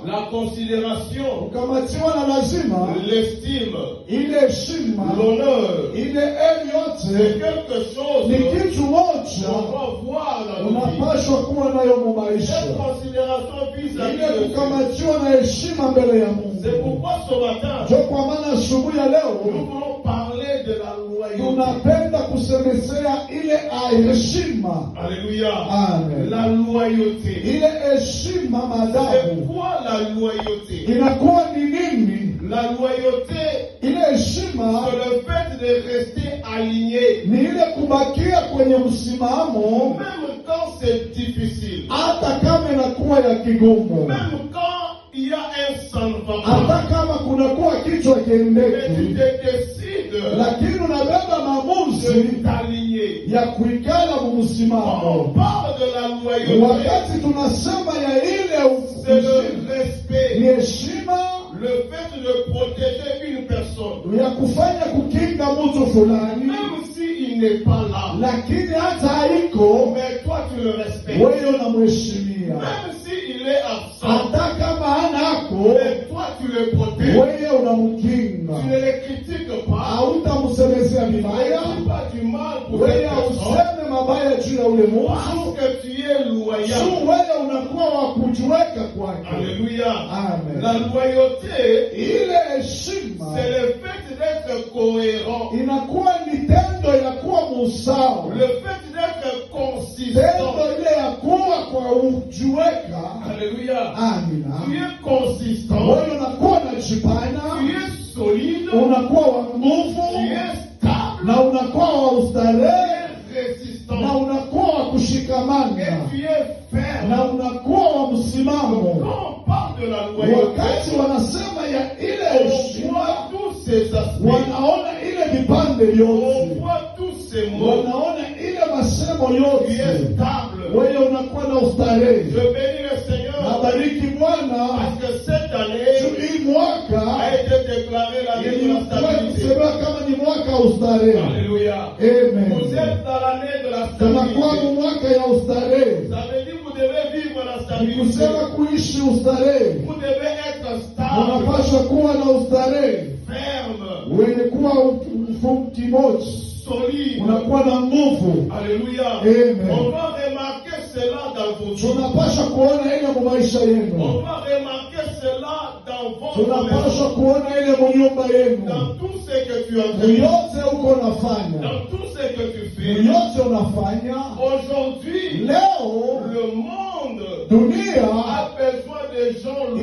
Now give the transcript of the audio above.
la considération, kukamatiwa na lazima, l'estime, ile heshima, l'honneur, ile heri c'est yote quelque chose ni kitu qu'on moja doit voir dans nos vies. unapaswa kuwa nayo mu maisha. Cette considération vis-à-vis Ile de Dieu. kukamatiwa na heshima mbele ya C'est Mungu. pourquoi ce matin, Ndio kwa maana asubuhi ya nous leo voulons parler de la loyauté. tunapenda kusemesea ile heshima. Alléluia. Amen. La loyauté. Ile heshima C'est maadabu quoi la loyauté? inakuwa ni nini? La loyauté, Ile heshima c'est le fait de rester aligné, ni ile kubakia kwenye msimamo même quand c'est difficile, hata kama inakuwa ya kigumu, même quand il y a un sang ne va pas, hata kama kunakuwa kichwa mais tu kiendeki, te décides lakini unabeba maamuzi de t'aligner. ya kuikala On msimamo. parle de la loyauté, Wakati tunasema ya ile c'est le ni respect, heshima le fait de protéger une personne, ya kufanya kukinga mtu fulani, même s'il n'est pas là, lakini hata haiko mais toi tu le respectes, wewe unamheshimia, même s'il est absent, hata kama hanako mais toi tu le protèges, wewe unamkinga, tu ne les critiques pas, hautamsemezea tu ne vibaya, dis pas du mal pour wewe cette personne, hauseme mabaya juu ya ule mtu, parce que tu es loyal. tu wewe unakuwa wa kujiweka kwake. Alléluia. Amen. La loyauté, Ile heshima c'est le fait d'être cohérent, inakuwa ni tendo ya kuwa musawa, le fait d'être tendo consistant. ile ya kuwa kwa ujiweka. Alléluia. Amina. Tu es consistant, Wewe unakuwa na tu jipana, es solide, unakuwa wa tu nguvu, es stable, na unakuwa wa tu ustarehe, es résistant, na unakuwa wa et kushikamana, tu es ferme. na unakuwa wa msimamo. Quand on parle de la loyauté, Wakati wanasema ya ile on heshima, voit tous ces aspects, wanaona ile vipande on vyote, voit tous ces mots. wanaona ile masemo Tu es yote. stable. Wewe unakuwa na ustarehe. Je bénis le Seigneur Nabariki Bwana, parce que cette année hii mwaka a été déclarée l'année de la ilikuwa stabilité. kusema kama ni mwaka wa ustarehe. Alléluia. Amen. Vous êtes dans l'année de la Tunakuwa stabilité. mu mwaka ya ustarehe. Ça veut dire que vous devez vivre la Ni stabilité. kusema kuishi ustarehe. Vous devez être stable, Unapaswa kuwa na ustarehe ferme, wenye kuwa kimoja, solide. unakuwa na nguvu. Alléluia. Amen. On va remarquer cela dans vos vies. Tunapaswa kuona ile mu maisha On yenu, va remarquer cela dans votre tunapaswa maison. kuona ile mu nyumba yenu, Dans tout ce que tu as mu fait. yote uko unafanya, Dans tout ce que tu mu fais. yote unafanya. Aujourd'hui, Leo le monde dunia a